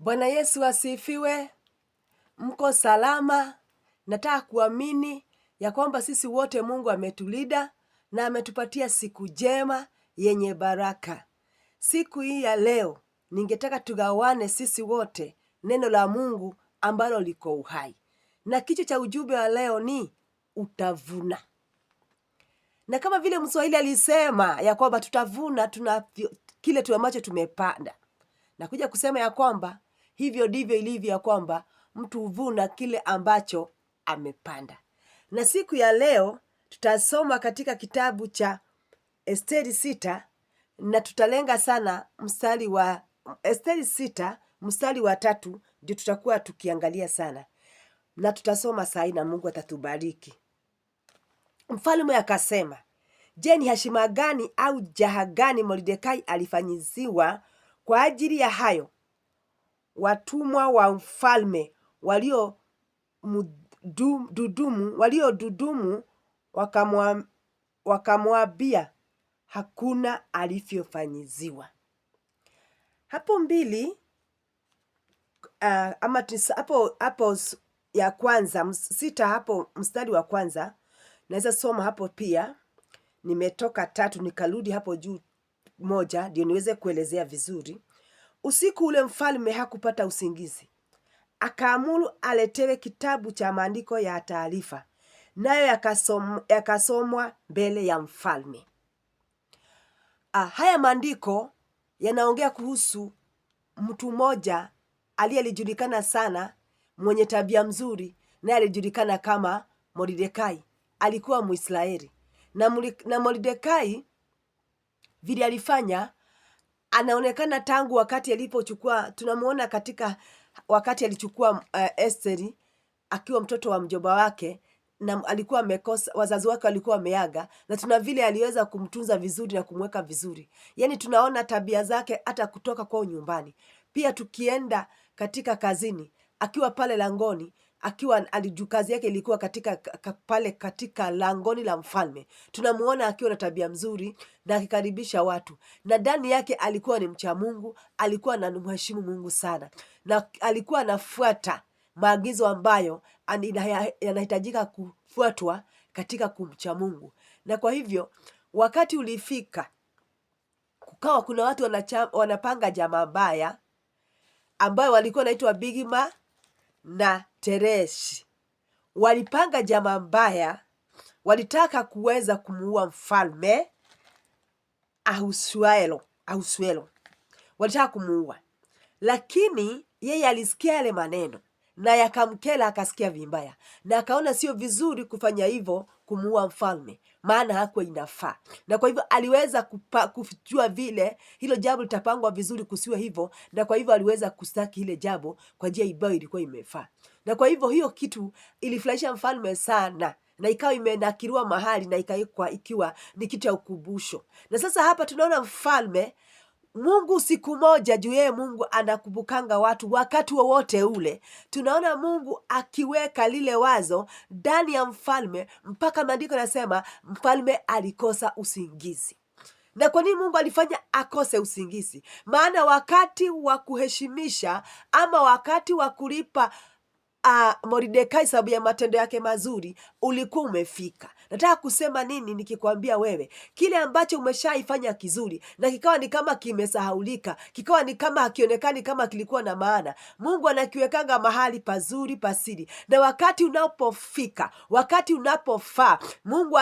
Bwana Yesu asifiwe. Mko salama? Nataka kuamini ya kwamba sisi wote Mungu ametulinda na ametupatia siku njema yenye baraka. Siku hii ya leo ningetaka tugawane sisi wote neno la Mungu ambalo liko uhai. Na kichwa cha ujumbe wa leo ni utavuna. Na kama vile Mswahili alisema ya kwamba tutavuna kile tu ambacho tumepanda. Na kuja kusema ya kwamba hivyo ndivyo ilivyo, ya kwamba mtu huvuna kile ambacho amepanda. Na siku ya leo tutasoma katika kitabu cha Esteri 6 na tutalenga sana mstari wa Esteri 6 mstari wa 3 ndio tutakuwa tukiangalia sana. Na tutasoma saa hii na Mungu atatubariki. Mfalme akasema, je, ni heshima gani au jaha gani Mordekai alifanyiziwa kwa ajili ya hayo? Watumwa wa mfalme waliodudumu wakamwambia, hakuna alivyofanyiziwa. Hapo mbili hapo ya kwanza 6 hapo mstari wa kwanza naweza soma hapo pia. Nimetoka 3 nikarudi hapo juu 1 ndio niweze kuelezea vizuri. Usiku ule mfalme hakupata usingizi. Akaamuru aletewe kitabu cha maandiko ya taarifa, nayo yakasomwa mbele ya mfalme. Haya maandiko yanaongea kuhusu mtu mmoja aliyejulikana sana, mwenye tabia mzuri, naye alijulikana kama Mordekai. Alikuwa Mwisraeli. Na Mordekai vile alifanya, anaonekana tangu wakati alipochukua, tunamuona katika wakati alichukua Esteri akiwa mtoto wa mjomba wake, na alikuwa amekosa, wazazi wake walikuwa wameaga, na tuna vile aliweza kumtunza vizuri na kumweka vizuri. Yaani tunaona tabia zake hata kutoka kwao nyumbani. Pia tukienda katika kazini, akiwa pale langoni, kazi yake ilikuwa pale katika langoni la mfalme. Tunamuona akiwa na tabia mzuri na akikaribisha watu. Na ndani yake alikuwa ni mcha Mungu, alikuwa anamheshimu Mungu sana. Na alikuwa anafuata maagizo ambayo yanahitajika kufuatwa katika kumcha Mungu. Na kwa hivyo wakati ulifika, kukawa kuna watu wanapanga jamaa mbaya ambayo walikuwa wanaitwa Bigma na Tereshi. Walipanga jamaa mbaya, walitaka kuweza kumuua mfalme Ahasuero. Walitaka kumuua, lakini yeye alisikia yale maneno na yakamkela, akasikia vibaya na akaona sio vizuri kufanya hivyo, kumuua mfalme, maana hakuwa inafaa. Na kwa hivyo aliweza kujua vile hilo jambo litapangwa vizuri kusiwe hivyo, na kwa hivyo aliweza kustaki ile jambo kwa njia ambayo ilikuwa imefaa. Na kwa hivyo hiyo kitu ilifurahisha mfalme sana, na ikawa imenakiriwa mahali na ikaikwa ikiwa ni kitu cha ukumbusho. Na sasa hapa tunaona mfalme, Mungu siku moja juu yeye Mungu anakumbukanga watu wakati wowote ule. Tunaona Mungu akiweka lile wazo ndani ya mfalme, mpaka maandiko yanasema mfalme alikosa usingizi. Na kwa nini Mungu alifanya akose usingizi? Maana wakati wa kuheshimisha ama wakati wa kulipa Mordekai sababu ya matendo yake mazuri ulikuwa umefika. Nataka kusema nini nikikwambia wewe kile ambacho umeshaifanya kizuri na kikawa ni kama kimesahaulika, kikawa ni kama hakionekani kama kilikuwa na maana, Mungu anakiwekanga mahali pazuri pasiri, na wakati unapofika, wakati unapofaa, Mungu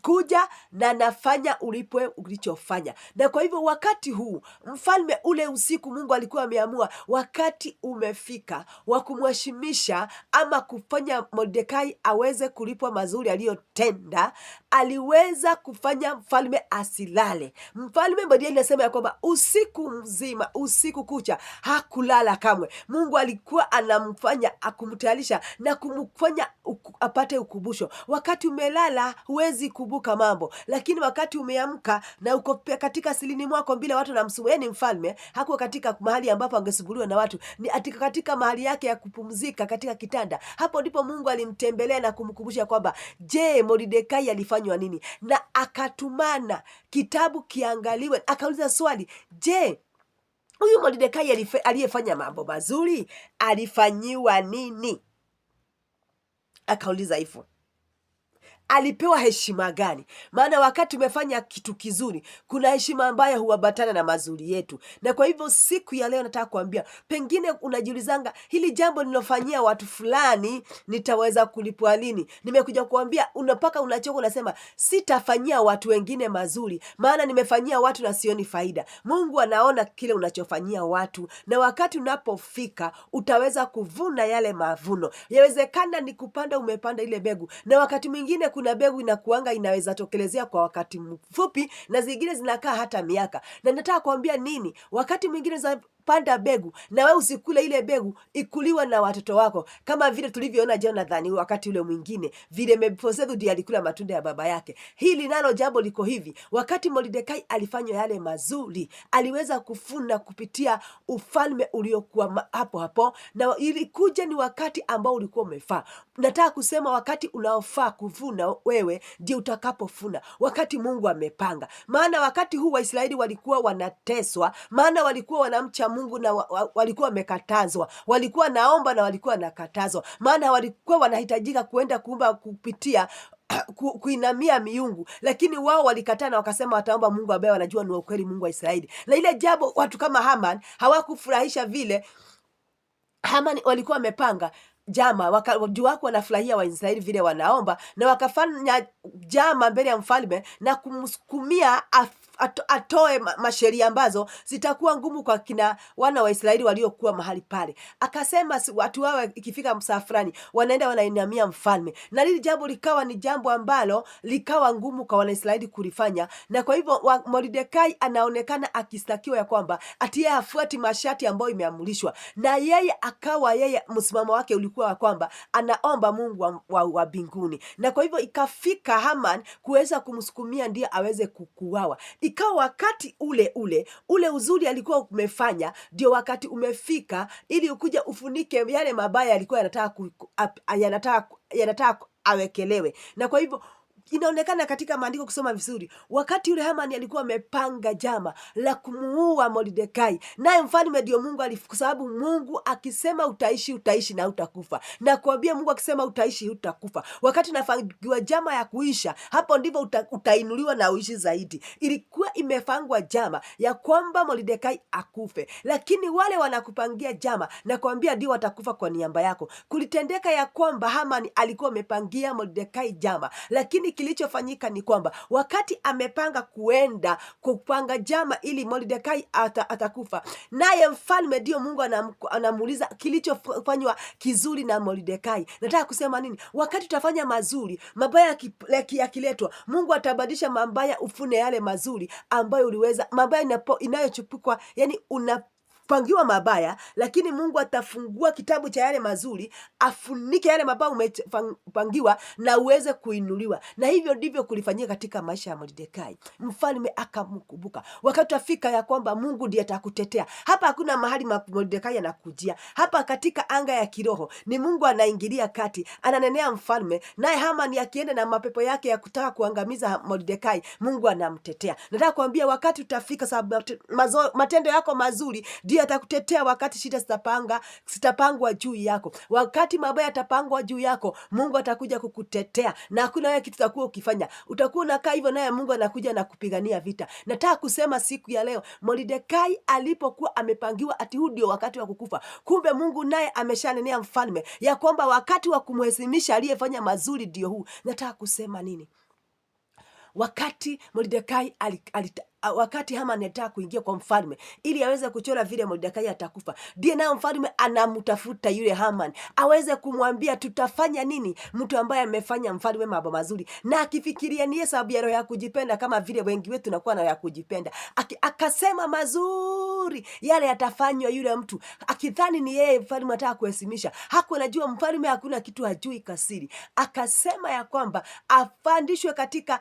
kuja na anafanya ulipwe ulichofanya. Na kwa hivyo wakati huu mfalme, ule usiku Mungu alikuwa ameamua wakati umefika wa kumheshimisha ama kufanya Mordekai aweze kulipwa mazuri aliyotenda. Aliweza kufanya mfalme asilale. Mfalme Mordekai anasema ya kwamba usiku mzima, usiku kucha hakulala kamwe. Mungu alikuwa anamfanya akumtayarisha na kumfanya apate ukumbusho. Wakati umelala huwezi kumbuka mambo, lakini wakati umeamka na uko katika silini mwako bila watu namsumbua. Ni mfalme hakuwa katika mahali ambapo angesumbuliwa na watu, ni katika mahali yake ya kupumzika katika kitanda. Hapo ndipo Mungu alimtembelea na kumkumbusha kwamba je, Mordekai alifanywa nini, na akatumana kitabu kiangaliwe. Akauliza swali, je, Huyu Mordekai aliyefanya mambo mazuri alifanyiwa nini? Akauliza hivyo. Alipewa heshima gani? Maana wakati umefanya kitu kizuri, kuna heshima ambayo huambatana na mazuri yetu. Na kwa hivyo siku ya leo nataka kuambia, pengine unajiulizanga, hili jambo nilofanyia watu fulani nitaweza kulipwa lini? Nimekuja kuambia, unapaka unachoka, unasema sitafanyia watu wengine mazuri, maana nimefanyia watu na sioni faida. Mungu anaona kile unachofanyia watu, na wakati unapofika utaweza kuvuna yale mavuno. Yawezekana ni kupanda, umepanda ile mbegu, na wakati mwingine kuna mbegu inakuanga inaweza tokelezea kwa wakati mfupi, na zingine zinakaa hata miaka. Na nataka kuambia nini? Wakati mwingine za panda mbegu na wewe usikule ile mbegu, ikuliwa na watoto wako, kama vile tulivyoona Jonathan wakati ule mwingine vile Mefiboshethi ndiye alikula matunda ya baba yake. Hili nalo jambo liko hivi, wakati Mordekai alifanywa yale mazuri, aliweza kufuna kupitia ufalme uliokuwa hapo hapo, na ilikuja ni wakati ambao ulikuwa umefaa. Nataka kusema wakati unaofaa kuvuna wewe ndio utakapofuna, wakati Mungu amepanga. Maana wakati huu Waisraeli walikuwa wanateswa, maana walikuwa wanamcha Mungu na walikuwa wamekatazwa, walikuwa naomba na walikuwa nakatazwa, maana walikuwa wanahitajika kuenda kuomba kupitia kuinamia miungu, lakini wao walikataa na wakasema wataomba Mungu ambaye wanajua ni ukweli, Mungu wa Israeli. Na ile jambo watu kama Haman hawakufurahisha vile Haman walikuwa wamepanga jama juu wako wanafurahia Waisraeli vile wanaomba, na wakafanya jama mbele ya mfalme na kumsukumia atoe masheria ambazo zitakuwa ngumu kwa kina wana wa Israeli waliokuwa mahali pale. Akasema watu wao ikifika msafrani wanaenda wanainamia mfalme, na lili jambo likawa ni jambo ambalo likawa ngumu kwa Wanaisraeli kulifanya. Na kwa hivyo Mordekai anaonekana akistakiwa ya kwamba ati yeye hafuati masharti ambayo imeamrishwa, na yeye akawa msimamo wake ulikuwa wa kwamba anaomba Mungu wa mbinguni. Na kwa hivyo ikafika Haman kuweza kumsukumia ndiye aweze kukuawa. Ikawa wakati ule uzuri alikuwa umefanya ndio wakati umefika ili ukuja ufunike yale mabaya yalikuwa yanataka awekelewe. Na kwa hivyo inaonekana katika maandiko kusoma vizuri, wakati yule Haman alikuwa amepanga jama la kumuua Mordekai, naye mfalme ndio Mungu kwa sababu Mungu akisema utaishi, utaishi na utakufa, na kuambia Mungu akisema utaishi, utakufa. Wakati nafangiwa jama ya kuisha, hapo ndivyo utainuliwa na uishi zaidi. Ilikuwa imefangwa jama ya kwamba Mordekai akufe, lakini wale wanakupangia jama na kuambia ndio watakufa kwa niaba yako. Kulitendeka ya kwamba Haman alikuwa amepangia Mordekai jama, lakini kilichofanyika ni kwamba wakati amepanga kuenda kupanga jama ili Mordekai atakufa, naye mfalme ndio Mungu anamuuliza kilichofanywa kizuri na Mordekai. Nataka kusema nini? Wakati utafanya mazuri, mabaya yakiletwa, Mungu atabadilisha mabaya ufune yale mazuri ambayo uliweza. Mabaya inayochupukwa, yani pangiwa mabaya, lakini Mungu atafungua kitabu cha yale mazuri, afunike yale mabaya umepangiwa na uweze kuinuliwa. Na hivyo ndivyo kulifanyika katika maisha ya Mordekai. Mfalme akamkumbuka. Wakati afika ya kwamba Mungu ndiye atakutetea. Hapa hakuna mahali Mordekai anakujia. Hapa katika anga ya kiroho ni Mungu anaingilia kati, ananenea mfalme, naye Haman akienda na mapepo yake ya kutaka kuangamiza Mordekai, Mungu anamtetea. Nataka kuambia wakati utafika, sababu matendo yako mazuri ndiye atakutetea. Wakati shida sitapangwa juu yako, wakati mabaya yatapangwa juu yako, Mungu atakuja kukutetea, na hakuna wewe kitu utakuwa ukifanya. Utakuwa unakaa hivyo, naye Mungu anakuja na kupigania vita. Nataka kusema siku ya leo, Mordekai alipokuwa amepangiwa ati huu ndio wakati wa kukufa, kumbe Mungu naye ameshanenea mfalme ya kwamba wakati wa kumheshimisha aliyefanya mazuri ndio huu. Nataka kusema nini? Wakati Mordekai wakati Haman anataka kuingia kwa mfalme ili aweze kuchora vile Mordekai atakufa, ndiye nao mfalme anamtafuta yule Haman aweze kumwambia tutafanya nini mtu ambaye amefanya mfalme mambo mazuri, na akifikiria ni sababu ya roho ya kujipenda, kama vile wengi wetu tunakuwa na roho ya kujipenda. Akasema mazuri yale yatafanywa yule mtu, akidhani ni yeye mfalme anataka kuheshimisha. Hakunajua mfalme hakuna kitu hajui kasiri. Akasema ya kwamba afandishwe katika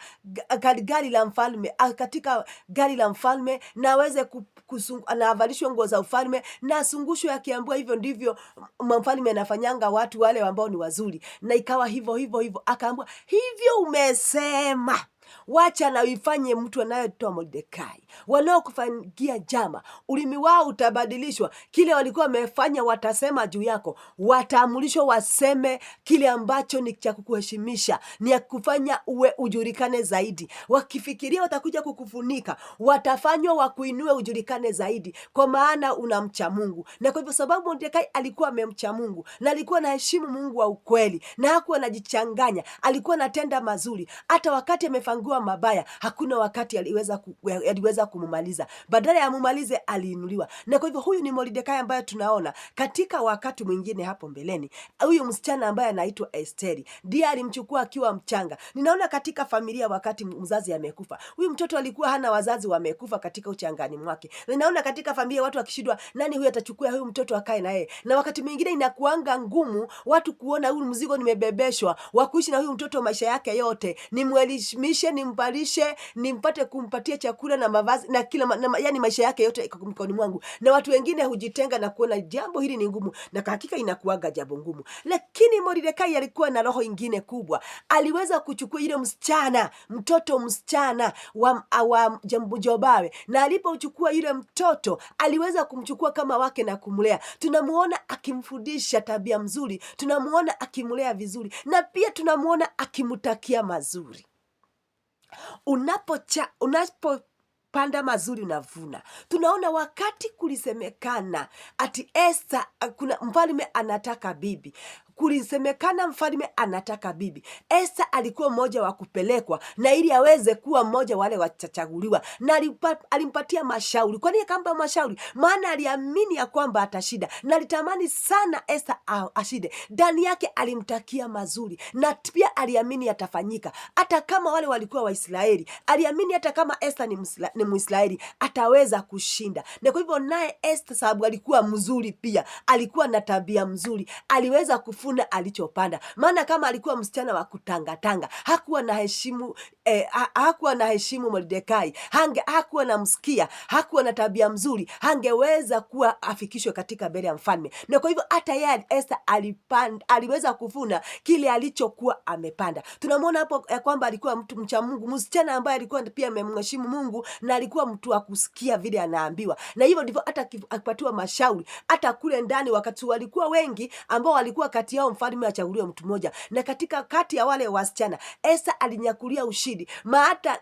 gari la mfalme, katika gari la mfalme, na aweze anavalishwa nguo za ufalme na asungushwe akiambiwa hivyo ndivyo mfalme anafanyanga watu wale ambao ni wazuri. Na ikawa hivyo akaambiwa hivyo umesema, wacha na uifanye mtu anayetoa Mordekai. wanaokufangia jama, ulimi wao utabadilishwa. Kile walikuwa wamefanya watasema juu yako, wataamrishwa waseme kile ambacho ni cha kukuheshimisha, ni ya kufanya uwe ujulikane zaidi. Wakifikiria watakuja kukufunika, watafanywa wakuinue ujulikane zaidi, kwa maana unamcha Mungu. Na kwa hivyo sababu Mordekai alikuwa amemcha Mungu na alikuwa anaheshimu Mungu wa ukweli na hakuwa anajichanganya, alikuwa anatenda mazuri. Hata wakati amefangiwa mabaya, hakuna wakati aliweza kumumaliza. Badala ya mumalize, aliinuliwa. Na kwa hivyo huyu ni Mordekai ambaye tunaona katika wakati mwingine hapo mbeleni. Huyu msichana ambaye anaitwa Esteri ndiye alimchukua akiwa mchanga. Ninaona katika familia, wakati mzazi amekufa, huyu mtoto alikuwa hana wazazi, wamekufa katika uchangani mwake. Ninaona katika familia watu wakishindwa, nani huyu atachukua huyu mtoto akae na yeye. Na wakati mwingine inakuanga ngumu watu kuona huyu mzigo nimebebeshwa wa kuishi na huyu mtoto maisha yake yote, nimwelimishe, nimbalishe, nimpate kumpatia chakula na mavazi na kila yani maisha yake yote iko mkononi mwangu. Na watu wengine hujitenga na kuona jambo hili ni ngumu, na kwa hakika inakuaga jambo ngumu. Lakini Mordekai alikuwa na roho ingine kubwa. Aliweza kuchukua ile mtoto msichana wa Jobawe, na alipochukua yule mtoto aliweza kumchukua kama wake na kumlea. Tunamuona akimfundisha tabia mzuri, tunamuona akimlea vizuri, na pia tunamuona akimtakia mazuri. Unapopanda mazuri unavuna. Tunaona wakati kulisemekana ati Esther, kuna mfalme anataka bibi. Kulisemekana mfalme anataka bibi. Esther alikuwa mmoja wa kupelekwa, na ili aweze kuwa mmoja wale wachachaguliwa, na alimpatia mashauri. Kwa nini akampa mashauri? Maana aliamini ya kwamba atashinda, na alitamani sana Esther ashinde. Ndani yake alimtakia mazuri, na pia aliamini atafanyika. Hata kama wale walikuwa Waisraeli, aliamini hata kama Esther ni Mwisraeli ataweza kushinda. Na kwa hivyo naye Esther, sababu alikuwa mzuri pia, alikuwa na tabia mzuri, aliweza kufuna alichopanda. Maana kama alikuwa msichana wa kutangatanga, hakuwa na heshimu Mordekai, hakuwa na msikia, hakuwa na tabia mzuri, hangeweza kuwa afikishwe katika mbele ya mfalme. Na kwa hivyo hata yeye Esther aliweza kufuna kile alichokuwa amepanda. Tunamwona hapo ya kwamba alikuwa mtu mcha Mungu, msichana ambaye alikuwa pia amemheshimu Mungu, na alikuwa mtu wa kusikia vile anaambiwa. Na hivyo ndivyo hata akipatiwa mashauri, hata kule ndani wakati walikuwa wengi ambao walikuwa kati yao mfalme achaguliwe mtu mmoja, na katika kati ya wale wasichana Esther alinyakulia ushindi.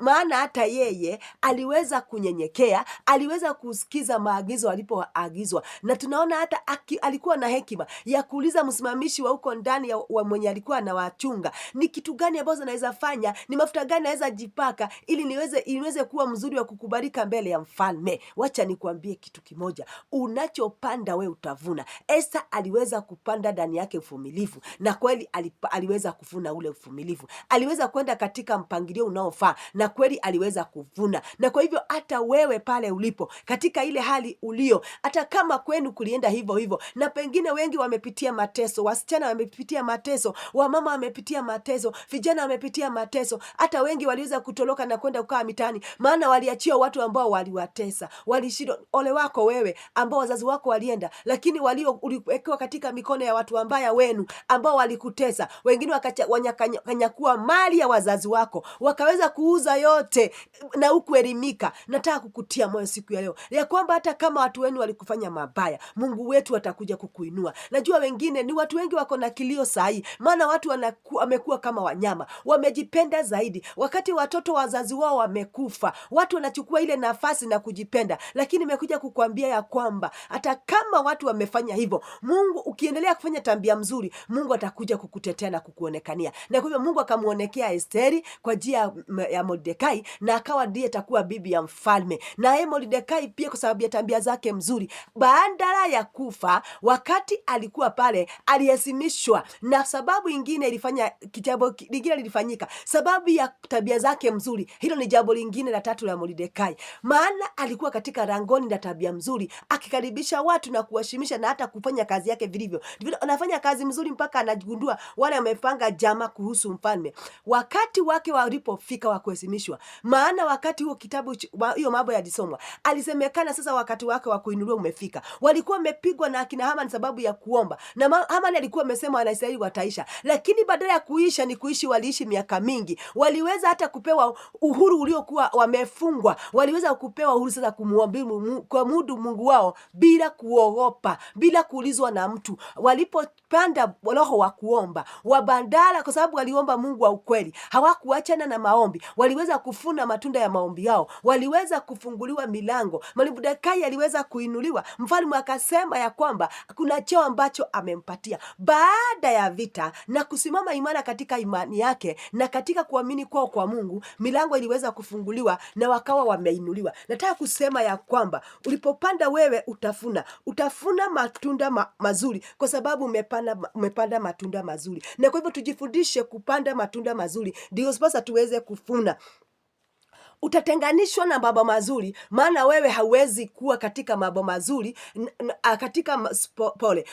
Maana hata yeye aliweza kunyenyekea, aliweza kusikiza maagizo alipoagizwa, na tunaona hata alikuwa na hekima ya kuuliza msimamishi wa huko ndani wa mwenye alikuwa anawachunga, ni kitu gani ambazo naweza fanya, ni mafuta gani naweza jipaka ili niweze kuwa mzuri wa kukubalika mbele ya mfalme. Wacha nikuambie kitu kimoja, unachopanda we utavuna. Esther aliweza kupanda ndani yake uvumilivu, na kweli aliweza kuvuna ule uvumilivu. Aliweza kwenda katika mpangilio unaofaa, na kweli aliweza kuvuna. Na kwa hivyo hata wewe pale ulipo, katika ile hali ulio, hata kama kwenu kulienda hivyo hivyo, na pengine wengi wamepitia mateso, wasichana wamepitia mateso, wamama wamepitia mateso, vijana wamepitia mateso, hata wengi waliweza kutoroka na kwenda kukaa mitaani, maana waliachia watu ambao waliwatesa, walishindwa. Ole wako wewe ambao wazazi wako walienda, lakini uliwekewa katika mikono ya watu ambaya wenu ambao walikutesa. Wengine wakanyakua mali ya wazazi wako, wakaweza kuuza yote na hukuelimika. Nataka kukutia moyo siku ya leo ya kwamba hata kama watu wenu walikufanya mabaya, Mungu wetu atakuja kukuinua. Najua wengine ni watu wengi wako na kilio sahi, maana watu wamekuwa kama wanyama, wamejipenda zaidi. Wakati watoto wazazi wao wamekufa, watu wanachukua ile nafasi na kujipenda. Lakini nimekuja kukuambia ya kwamba hata kama watu wamefanya hivyo, Mungu ukiendelea kufanya tabia mzuri, Mungu atakuja kukutetea na kukuonekania. Na kwa hivyo Mungu akamuonekea Esteri kwa njia ya Mordekai, na akawa ndiye atakuwa bibi ya mfalme. Na yeye Mordekai pia kwa sababu ya tabia zake mzuri, badala ya kufa wakati alikuwa pale, alihesimishwa. Na sababu ingine lilifanyika sababu ya tabia zake mzuri. Hilo ni jambo lingine la tatu la Mordekai, maana alikuwa katika rangoni na tabia mzuri, akikaribisha watu na kuwaheshimisha, na hata kufanya kazi yake vilivyo. Anafanya kazi mzuri mpaka anagundua wale wamepanga jama kuhusu mfalme. Wakati wake walipofika wa kuheshimishwa, maana wakati huo kitabu hiyo mambo yalisomwa, alisemekana sasa wakati wake wa kuinuliwa umefika. Walikuwa wamepigwa na akina Haman sababu ya kuomba, na Haman alikuwa amesema Wanaisraeli wataisha, lakini badala ya kuisha ni kuishi, waliishi miaka mingi. Waliweza hata kupewa uhuru uliokuwa wamefungwa, waliweza kupewa uhuru sasa kuabudu Mungu wao bila kuogopa, bila kuulizwa na mtu. Walipopanda roho wa kuomba wabandala, kwa sababu waliomba Mungu wa ukweli, hawakuachana na maombi, waliweza kufuna matunda ya maombi yao, waliweza kufunguliwa milango. Mordekai aliweza kuinuliwa. Mfalme akasema ya kwamba kuna cheo ambacho amempatia baada ya vita na kusimama imara katika imani yake na katika kuamini kwao kwa Mungu. Milango iliweza kufunguliwa na wakawa wameinuliwa. Nataka kusema ya kwamba ulipopanda wewe utafuna matunda mazuri, kwa sababu umepanda matunda mazuri. Na kwa hivyo tujifundishe kupanda matunda mazuri, ndio sasa tuweze kufuna. Utatenganishwa na mambo mazuri, maana wewe hauwezi kuwa katika mambo mazuri katika pole.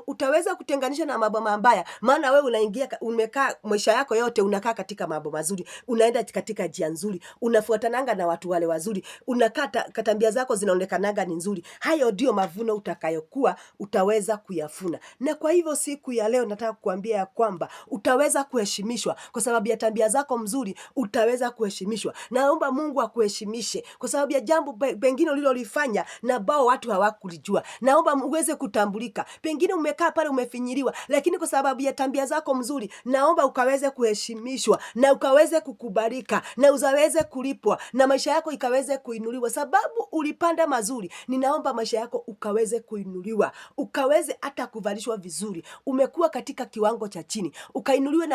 Utaweza kutenganishwa na mambo mabaya, maana wewe umekaa maisha yako yote unakaa katika mambo mazuri, unaenda katika njia nzuri, unafuatananga na watu wale wazuri, unakaa tabia zako zinaonekananga ni nzuri. Hayo ndio mavuno utakayokuwa utaweza kuyafuna. Na kwa hivyo siku ya leo nataka kukuambia ya kwamba utaweza kuheshimishwa kwa sababu ya tabia zako mzuri, utaweza kuheshimishwa. Naomba Mungu akuheshimishe kwa sababu ya jambo pengine ulilolifanya na bao watu hawakulijua. Naomba uweze kutambulika. Pengine umekaa pale umefinyiliwa, lakini kwa sababu ya tabia zako mzuri, naomba ukaweze kuheshimishwa na ukaweze kukubalika na uzaweze kulipwa na maisha yako ikaweze kuinuliwa, sababu ulipanda mazuri. Ninaomba maisha yako ukaweze kuinuliwa, ukaweze hata kuvalishwa vizuri. Umekuwa katika kiwango cha chini, ukainuliwe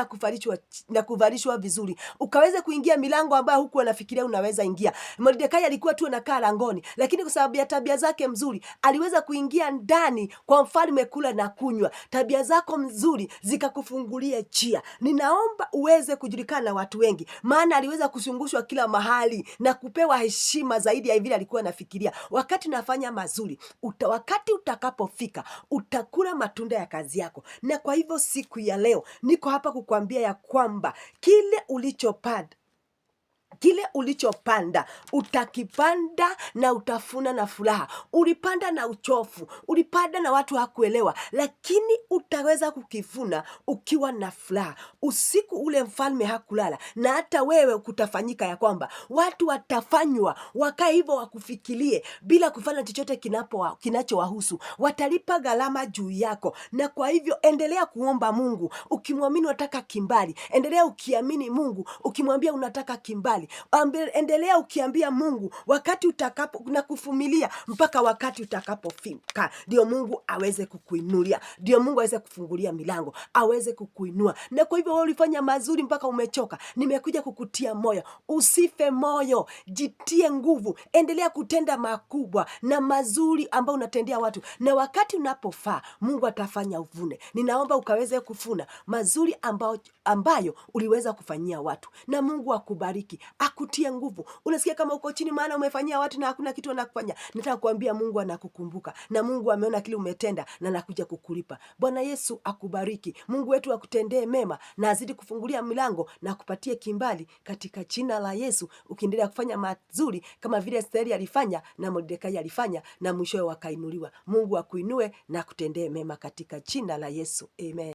na kuvalishwa vizuri, ukaweze kuingia milango ambayo huku unafikiria unaweza ingia. Mordekai alikuwa tu anakaa langoni, lakini kwa sababu ya tabia zake mzuri aliweza kuingia ndani kwa mfalme kula na kunywa. Tabia zako mzuri zikakufungulia njia. Ninaomba uweze kujulikana na watu wengi, maana aliweza kushungushwa kila mahali na kupewa heshima zaidi ya vile alikuwa anafikiria. Wakati unafanya mazuri, wakati utakapofika utakula matunda ya kazi yako. Na kwa hivyo siku ya leo niko hapa kukuambia ya kwamba kile ulichopanda utakipanda na utafuna na furaha. Ulipanda na uchofu, ulipanda na watu hakuelewa, lakini utaweza kukifuna ukiwa na furaha. Usiku ule mfalme hakulala, na hata wewe kutafanyika ya kwamba watu watafanywa wakae hivyo wakufikirie bila kufanya chochote kinachowahusu. Watalipa gharama juu yako. Na kwa hivyo endelea kuomba Mungu ukimwamini unataka kimbali. Endelea ukiamini Mungu ukimwambia unataka kimbali. Endelea ukiambia Mungu wakati utakapo na kuvumilia mpaka wakati utakapofika, ndio Mungu aweze kukuinulia, ndio Mungu aweze kufungulia milango, aweze kukuinua. Na kwa hivyo wewe ulifanya mazuri mpaka umechoka, nimekuja kukutia moyo. Usife moyo, jitie nguvu, endelea kutenda makubwa na mazuri ambayo unatendea watu, na wakati unapofaa Mungu atafanya uvune. Ninaomba ukaweze kufuna mazuri ambayo uliweza kufanyia watu, na Mungu akubariki, akutie nguvu. Unasikia kama uko chini maana umefanyia watu na hakuna kitu anakufanya. Nataka kuambia Mungu anakukumbuka, na Mungu ameona kile umetenda na anakuja kukulipa. Bwana Yesu akubariki. Mungu wetu akutendee mema na azidi kufungulia milango na kupatie kimbali katika jina la Yesu, ukiendelea kufanya mazuri kama vile Esteri alifanya na Mordekai alifanya, na mwishowe wakainuliwa. Mungu akuinue na akutendee mema katika jina la Yesu. Amen.